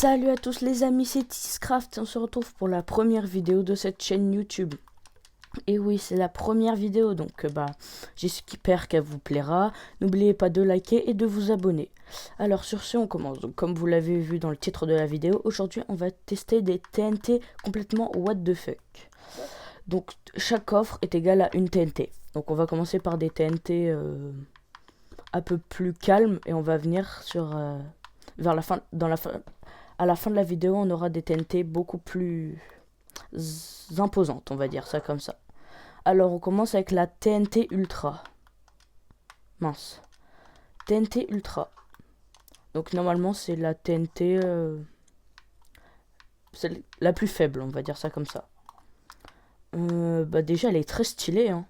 Salut à tous les amis, c'est Tiscraft et on se retrouve pour la première vidéo de cette chaîne YouTube. Et oui, c'est la première vidéo, donc j'espère qu'elle vous plaira. N'oubliez pas de liker et de vous abonner. Alors sur ce, on commence. Donc, comme vous l'avez vu dans le titre de la vidéo, aujourd'hui on va tester des TNT complètement what the fuck. Donc chaque coffre est égal à une TNT. Donc on va commencer par des TNT un peu plus calmes et on va venir sur vers la fin, à la fin de la vidéo, on aura des TNT beaucoup plus imposantes, on va dire ça comme ça. Alors, on commence avec la TNT Ultra. Mince. TNT Ultra. Donc, normalement, c'est la TNT la plus faible, on va dire ça comme ça. Déjà, elle est très stylée, hein.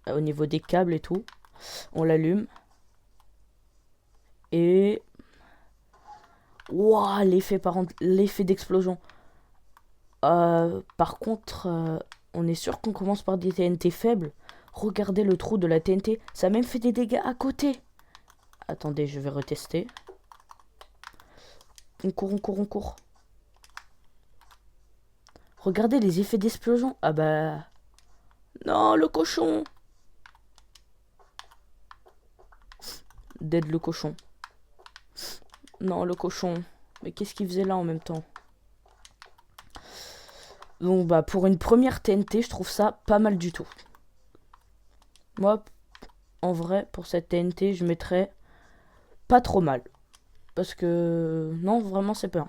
Au niveau des câbles et tout. On l'allume. Et... Waouh, l'effet d'explosion. Par contre, on est sûr qu'on commence par des TNT faibles. Regardez le trou de la TNT. Ça a même fait des dégâts à côté. Attendez, je vais retester. On court, on court, on court. Regardez les effets d'explosion. Ah bah... Non, le cochon. Dead le cochon. Non, le cochon. Mais qu'est-ce qu'il faisait là en même temps? Donc pour une première TNT, je trouve ça pas mal du tout. Moi, en vrai, pour cette TNT, je mettrais pas trop mal. Parce que... Non, vraiment, c'est pas.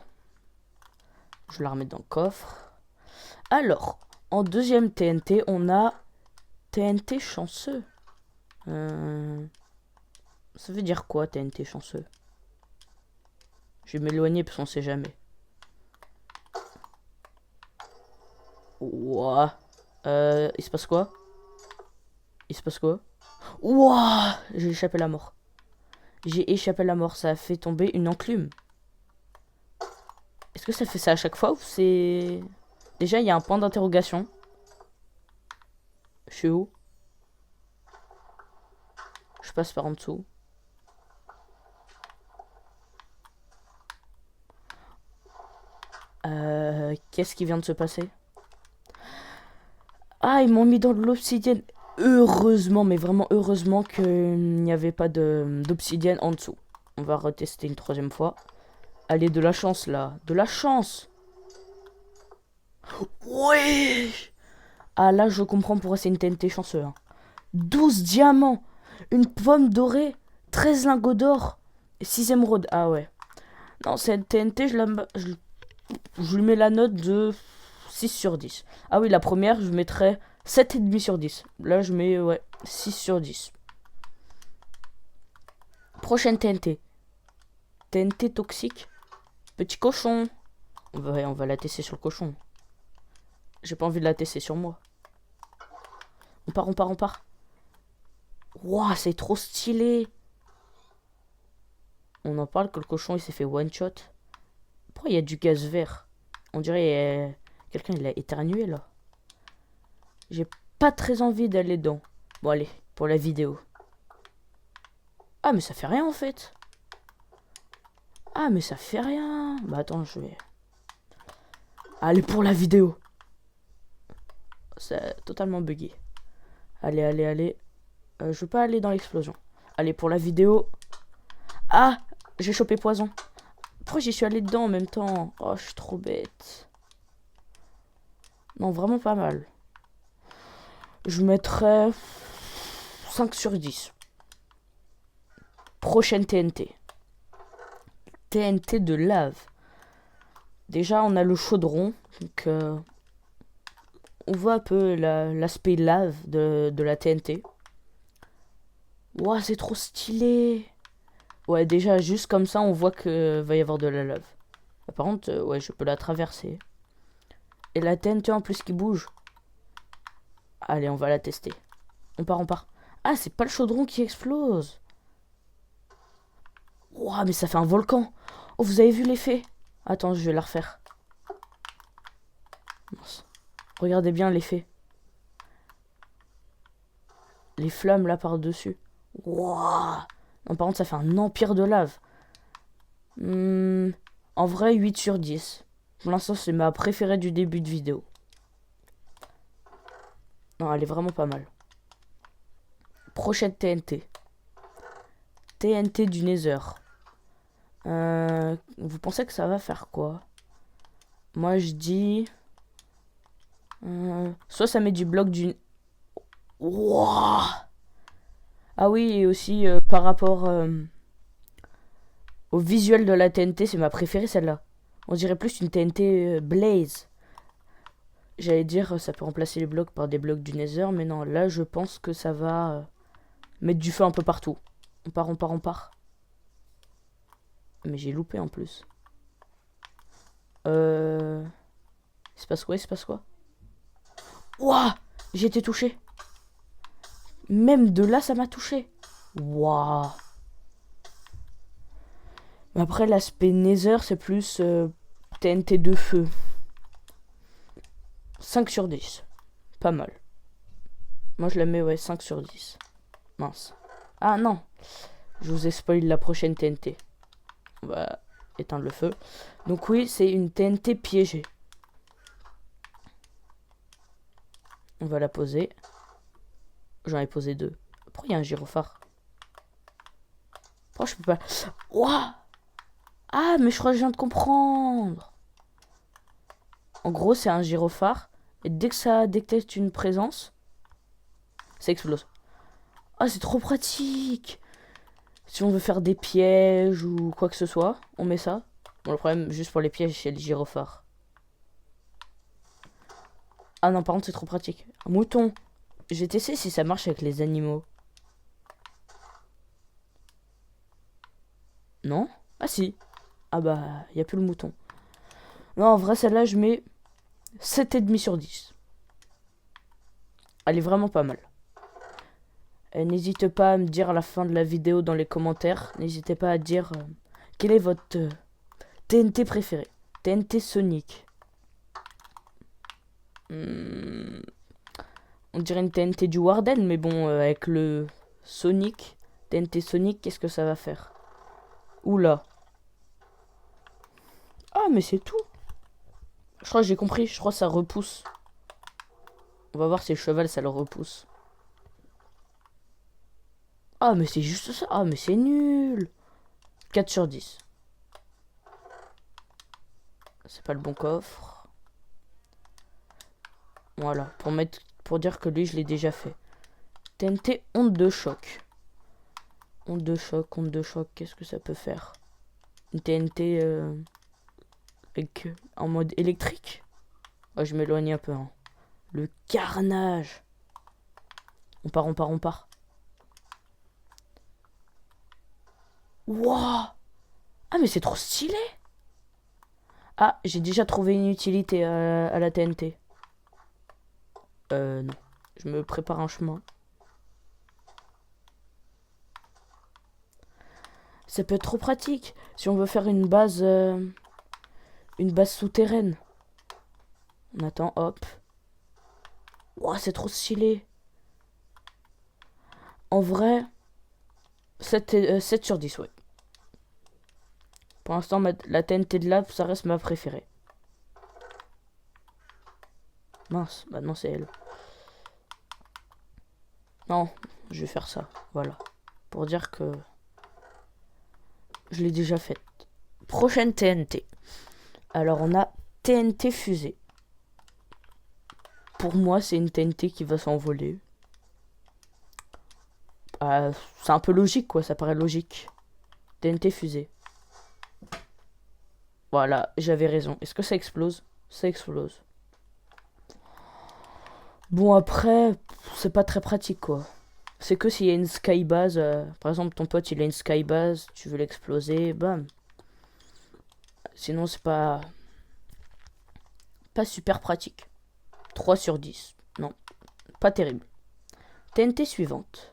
Je la remets dans le coffre. Alors, en deuxième TNT, on a TNT chanceux. Ça veut dire quoi, TNT chanceux? Je vais m'éloigner parce qu'on sait jamais. Ouah. Il se passe quoi? Il se passe quoi? Ouah. J'ai échappé la mort. J'ai échappé la mort. Ça a fait tomber une enclume. Est-ce que ça fait ça à chaque fois ou c'est... Déjà, il y a un point d'interrogation. Je suis où? Je passe par en dessous. Qu'est-ce qui vient de se passer? Ah, ils m'ont mis dans de l'obsidienne. Heureusement, mais vraiment heureusement qu'il n'y avait pas d'obsidienne en dessous. On va retester une troisième fois. Allez, de la chance là. De la chance. Ouais. Ah là, je comprends pourquoi c'est une TNT chanceux. Hein. 12 diamants. Une pomme dorée. 13 lingots d'or. 6 émeraudes. Ah ouais. Non, cette TNT, je lui mets la note de 6 sur 10. Ah oui, la première, je mettrais 7,5 sur 10. Là, je mets, ouais, 6 sur 10. Prochaine TNT. TNT toxique. Petit cochon. On va la tester sur le cochon. J'ai pas envie de la tester sur moi. On part, on part, on part. Waouh, c'est trop stylé. On en parle que le cochon, il s'est fait one shot. Pourquoi il y a du gaz vert? On dirait quelqu'un, il a éternué, là. J'ai pas très envie d'aller dedans. Bon, allez, pour la vidéo. Ah, mais ça fait rien, en fait. Ah, mais ça fait rien. Bah, attends, je vais... Allez, pour la vidéo. C'est totalement buggé. Allez, allez, allez. Je veux pas aller dans l'explosion. Allez, pour la vidéo. Ah, j'ai chopé poison. Pourquoi j'y suis allé dedans en même temps? Oh, je suis trop bête. Non, vraiment pas mal. Je mettrais 5 sur 10. Prochaine TNT. TNT de lave. Déjà, on a le chaudron. Donc, on voit un peu l'aspect lave de la TNT. Ouah, c'est trop stylé. Ouais, déjà, juste comme ça, on voit que va y avoir de la lave. Par contre, ouais, je peux la traverser. Et la TNT en plus qui bouge. Allez, on va la tester. On part, on part. Ah, c'est pas le chaudron qui explose. Ouah, mais ça fait un volcan. Oh, vous avez vu l'effet? Attends, je vais la refaire. Regardez bien l'effet. Les flammes là par-dessus. Ouah. Non, par contre, ça fait un empire de lave. En vrai, 8 sur 10. Pour l'instant, c'est ma préférée du début de vidéo. Non, elle est vraiment pas mal. Prochaine TNT. TNT du Nether. Vous pensez que ça va faire quoi? Moi, je dis... soit ça met du bloc du... Wouah! Ah oui, et aussi par rapport au visuel de la TNT, c'est ma préférée celle-là. On dirait plus une TNT Blaze. J'allais dire, ça peut remplacer les blocs par des blocs du Nether, mais non, là je pense que ça va mettre du feu un peu partout. On part, on part, on part. Mais j'ai loupé en plus. Il se passe quoi? Il se passe quoi? Ouah! J'ai été touché. Même de là, ça m'a touché. Waouh! Après, l'aspect Nether, c'est plus TNT de feu. 5 sur 10. Pas mal. Moi, je la mets, ouais, 5 sur 10. Mince. Ah non! Je vous ai spoilé la prochaine TNT. On va éteindre le feu. Donc oui, c'est une TNT piégée. On va la poser. J'en ai posé 2. Pourquoi il y a un gyrophare? Pourquoi je peux pas... Ouah! Ah, mais je crois que je viens de comprendre. En gros, c'est un gyrophare. Et dès que ça détecte une présence, ça explose. Ah, c'est trop pratique. Si on veut faire des pièges ou quoi que ce soit, on met ça. Bon, le problème, juste pour les pièges, c'est le gyrophare. Ah non, par contre, c'est trop pratique. Un mouton. J'ai testé si ça marche avec les animaux. Non? Ah si. Ah bah, il n'y a plus le mouton. Non, en vrai, celle-là, je mets 7,5 sur 10. Elle est vraiment pas mal. N'hésitez pas à me dire à la fin de la vidéo dans les commentaires. N'hésitez pas à dire quel est votre TNT préféré. TNT Sonic. On dirait une TNT du Warden, mais bon, avec le Sonic. TNT Sonic, qu'est-ce que ça va faire? Oula. Ah, mais c'est tout. Je crois que j'ai compris. Je crois que ça repousse. On va voir si le cheval, ça le repousse. Ah, mais c'est juste ça. Ah, mais c'est nul. 4 sur 10. C'est pas le bon coffre. Voilà. Pour dire que lui, je l'ai déjà fait. TNT onde de choc. Onde de choc, onde de choc. Qu'est-ce que ça peut faire? Une TNT en mode électrique. Oh, je m'éloigne un peu. Hein. Le carnage. On part, on part, on part. Wouah! Ah, mais c'est trop stylé! Ah, j'ai déjà trouvé une utilité à la TNT. Non. Je me prépare un chemin. Ça peut être trop pratique si on veut faire une base souterraine. On attend, hop. Wouah, c'est trop stylé. En vrai, 7 sur 10, ouais. Pour l'instant, la TNT de lave, ça reste ma préférée. Mince, bah non, c'est elle. Non, je vais faire ça, voilà. Pour dire que je l'ai déjà faite. Prochaine TNT. Alors, on a TNT fusée. Pour moi, c'est une TNT qui va s'envoler. C'est un peu logique, quoi, ça paraît logique. TNT fusée. Voilà, j'avais raison. Est-ce que ça explose? Ça explose. Bon, après, c'est pas très pratique, quoi. C'est que s'il y a une skybase, par exemple, ton pote, il a une skybase, tu veux l'exploser, bam. Sinon, c'est pas super pratique. 3 sur 10. Non, pas terrible. TNT suivante.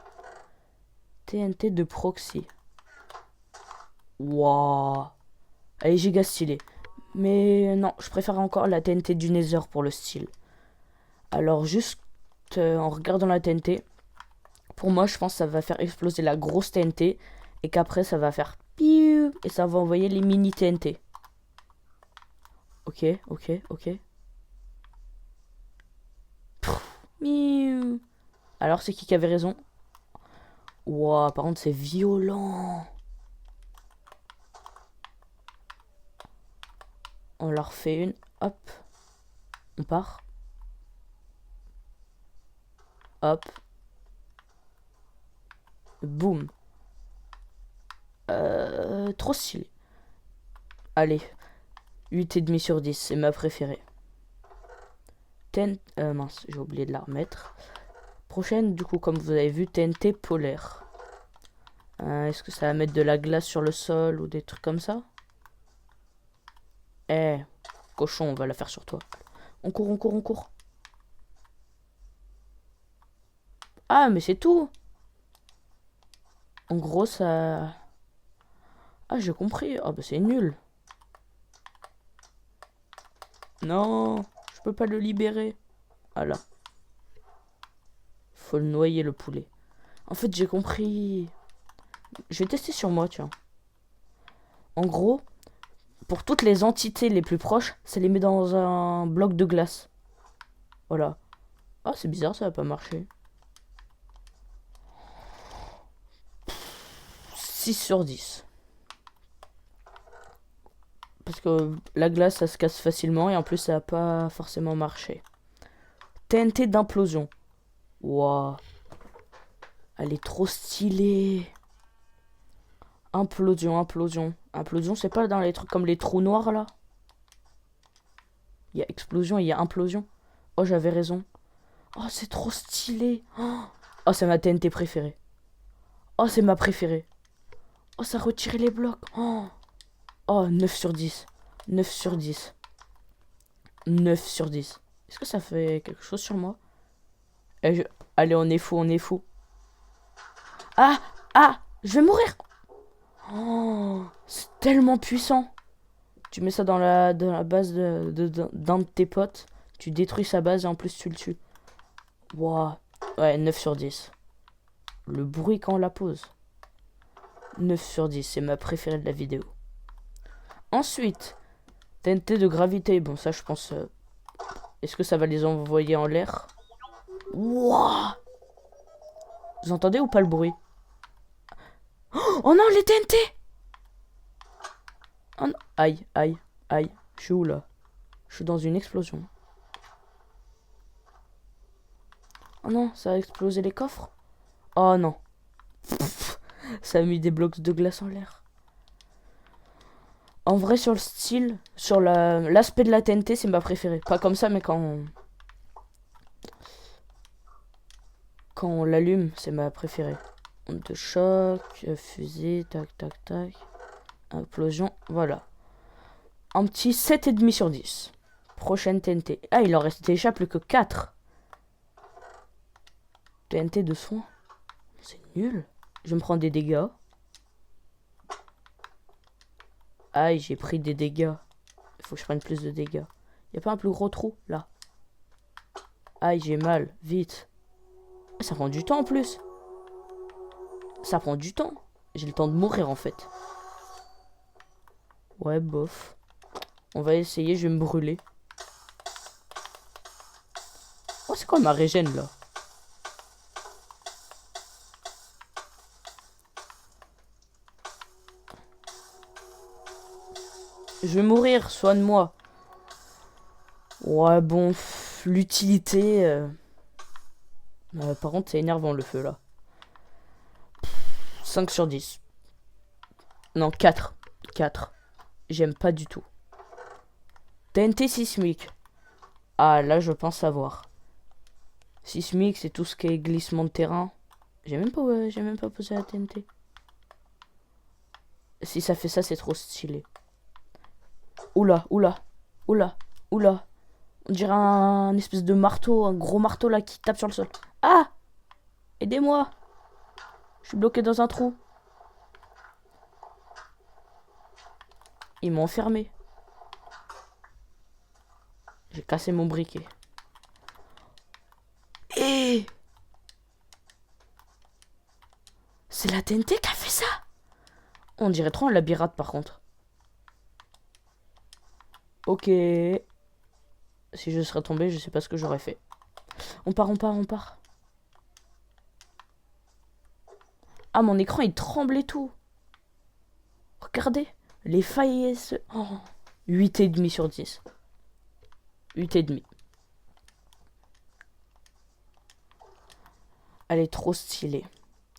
TNT de proxy. Waouh. Elle est giga stylée. Mais non, je préfère encore la TNT du Nether pour le style. Alors juste en regardant la TNT, pour moi je pense que ça va faire exploser la grosse TNT et qu'après ça va faire piou et ça va envoyer les mini TNT. Ok, ok, ok. Miou. Alors, c'est qui avait raison? Ouah, par contre, c'est violent. On leur fait une. Hop. On part. Hop. Boum. Trop stylé. Allez. 8,5 sur 10, c'est ma préférée. Mince, j'ai oublié de la remettre. Prochaine, du coup, comme vous avez vu, TNT polaire. Est-ce que ça va mettre de la glace sur le sol ou des trucs comme ça? Eh, cochon, on va la faire sur toi. On court, on court, on court. Ah, mais c'est tout. En gros, ça... Ah, j'ai compris. Ah, bah c'est nul. Non, je peux pas le libérer. Voilà. Faut le noyer, le poulet. En fait, j'ai compris. Je vais tester sur moi, tiens. En gros, pour toutes les entités les plus proches, ça les met dans un bloc de glace. Voilà. Ah, c'est bizarre, ça va pas marcher. 6 sur 10. Parce que la glace, ça se casse facilement et en plus, ça va pas forcément marché. TNT d'implosion. Waouh. Elle est trop stylée. Implosion, implosion. Implosion, c'est pas dans les trucs comme les trous noirs, là? Il y a explosion et il y a implosion. Oh, j'avais raison. Oh, c'est trop stylé. Oh, c'est ma TNT préférée. Oh, c'est ma préférée. Oh, ça retire les blocs. Oh, 9 sur 10. 9 sur 10. 9 sur 10. Est-ce que ça fait quelque chose sur moi? Allez, on est fou, on est fou. Ah, ah, je vais mourir. Oh, c'est tellement puissant. Tu mets ça dans la base d'un de tes potes. Tu détruis sa base et en plus tu le tues. Waouh. Ouais, 9 sur 10. Le bruit quand on la pose. 9 sur 10, c'est ma préférée de la vidéo. Ensuite, TNT de gravité. Bon, ça, je pense... Est-ce que ça va les envoyer en l'air? Wouah. Vous entendez ou pas le bruit? Oh non, les TNT. Oh non. Aïe, aïe, aïe. Je suis où, là? Je suis dans une explosion. Oh non, ça a explosé les coffres? Oh non. Ça a mis des blocs de glace en l'air. En vrai, sur le style, sur l'aspect de la TNT, c'est ma préférée. Pas comme ça, mais quand on l'allume, c'est ma préférée. Onde de choc, fusée, tac, tac, tac. Implosion, voilà. Un petit 7,5 sur 10. Prochaine TNT. Ah, il en reste déjà plus que 4. TNT de soin. C'est nul. Je vais me prendre des dégâts. Aïe, j'ai pris des dégâts. Il faut que je prenne plus de dégâts. Y a pas un plus gros trou, là? Aïe, j'ai mal. Vite. Ça prend du temps, en plus. Ça prend du temps. J'ai le temps de mourir, en fait. Ouais, bof. On va essayer, je vais me brûler. Oh, c'est quoi ma régène, là? Je vais mourir, soigne-moi. Ouais, bon, l'utilité... par contre, c'est énervant, le feu, là. 5 sur 10. Non, 4. 4. J'aime pas du tout. TNT sismique. Ah, là, je pense savoir. Sismique, c'est tout ce qui est glissement de terrain. J'ai même pas posé la TNT. Si ça fait ça, c'est trop stylé. Oula, oula, oula, oula. On dirait un espèce de marteau, un gros marteau là qui tape sur le sol. Ah! Aidez-moi! Je suis bloqué dans un trou. Ils m'ont enfermé. J'ai cassé mon briquet. Et c'est la TNT qui a fait ça? On dirait trop un labyrinthe par contre. Ok. Si je serais tombé, je sais pas ce que j'aurais fait. On part, on part, on part. Ah, mon écran, il tremble et tout. Regardez. Les failles... Oh. 8,5 sur 10. 8,5. Elle est trop stylée.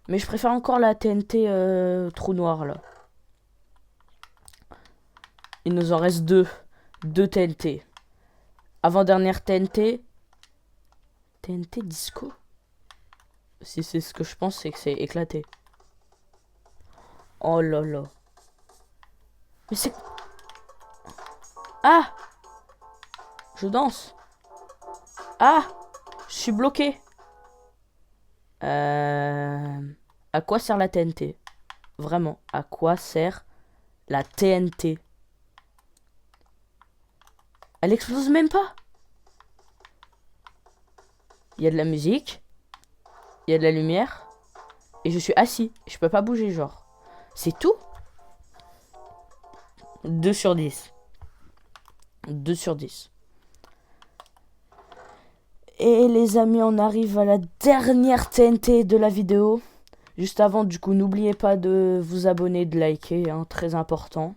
Mais je préfère encore la TNT trou noir, là. Il nous en reste 2. 2 TNT. Avant-dernière TNT. TNT disco. Si c'est ce que je pense, c'est que c'est éclaté. Oh là là. Mais c'est... Ah! Je danse. Ah! Je suis bloqué. À quoi sert la TNT? Vraiment, à quoi sert la TNT? Elle explose même pas. Il y a de la musique. Il y a de la lumière. Et je suis assis. Je peux pas bouger, genre. C'est tout? 2 sur 10. 2 sur 10. Et les amis, on arrive à la dernière TNT de la vidéo. Juste avant, du coup, n'oubliez pas de vous abonner, de liker, hein, très important.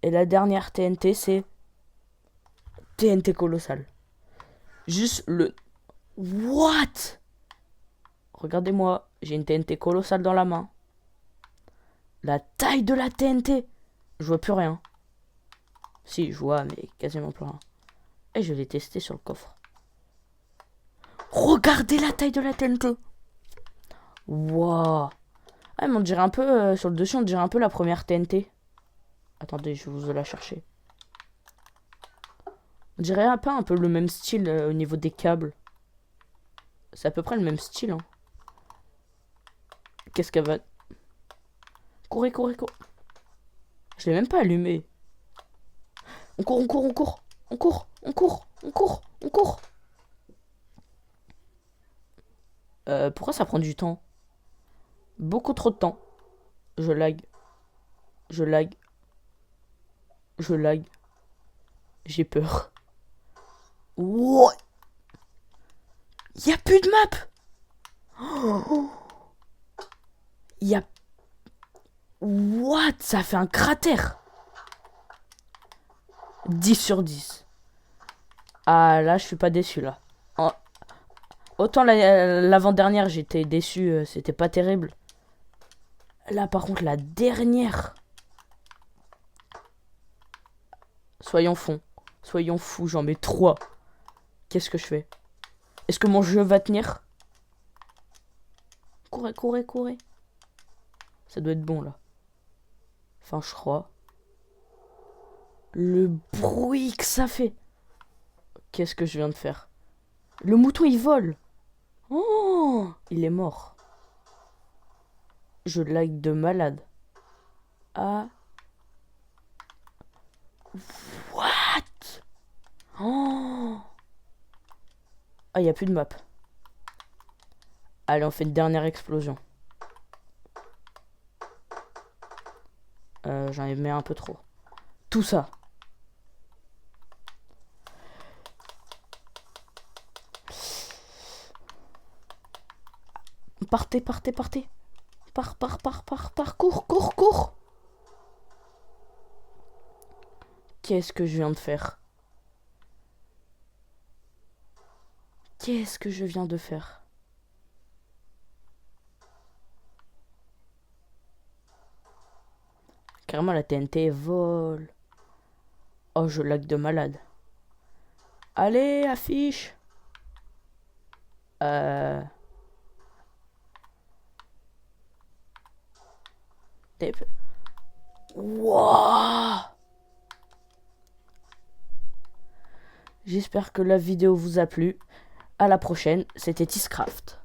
Et la dernière TNT, c'est TNT colossal. Juste le... What? Regardez-moi, j'ai une TNT colossale dans la main. La taille de la TNT. Je vois plus rien. Si, je vois, mais quasiment plus rien. Et je l'ai testé sur le coffre. Regardez la taille de la TNT. Waouh. Ah, mais on dirait un peu, sur le dessus, on dirait un peu la première TNT. Attendez, je vais vous la chercher. On dirait un peu le même style au niveau des câbles. C'est à peu près le même style. Hein. Qu'est-ce qu'elle va... Courez, courez, courez. Je l'ai même pas allumé. On court, on court, on court. On court, on court, on court, on court. Pourquoi ça prend du temps? Beaucoup trop de temps. Je lag. Je lag. Je lag. J'ai peur. What? Y'a plus de map. Oh. Y'a... What? Ça fait un cratère. 10 sur 10. Ah là, je suis pas déçu là. Autant l'avant-dernière, j'étais déçu, c'était pas terrible. Là, par contre, la dernière. Soyons fous. Soyons fous, j'en mets 3. Qu'est-ce que je fais? Est-ce que mon jeu va tenir? Courez, courez, courez. Ça doit être bon, là. Enfin, je crois. Le bruit que ça fait. Qu'est-ce que je viens de faire? Le mouton, il vole. Oh, il est mort. Je lag de malade. Ah. What? Oh. Ah, il n'y a plus de map. Allez, on fait une dernière explosion. J'en ai mis un peu trop. Tout ça. Partez, partez, partez. Cours, cours, cours. Qu'est-ce que je viens de faire? Qu'est-ce que je viens de faire? Carrément, la TNT vole. Oh, je lag de malade. Allez, affiche. Wow. J'espère que la vidéo vous a plu. À la prochaine, c'était Tiscraft.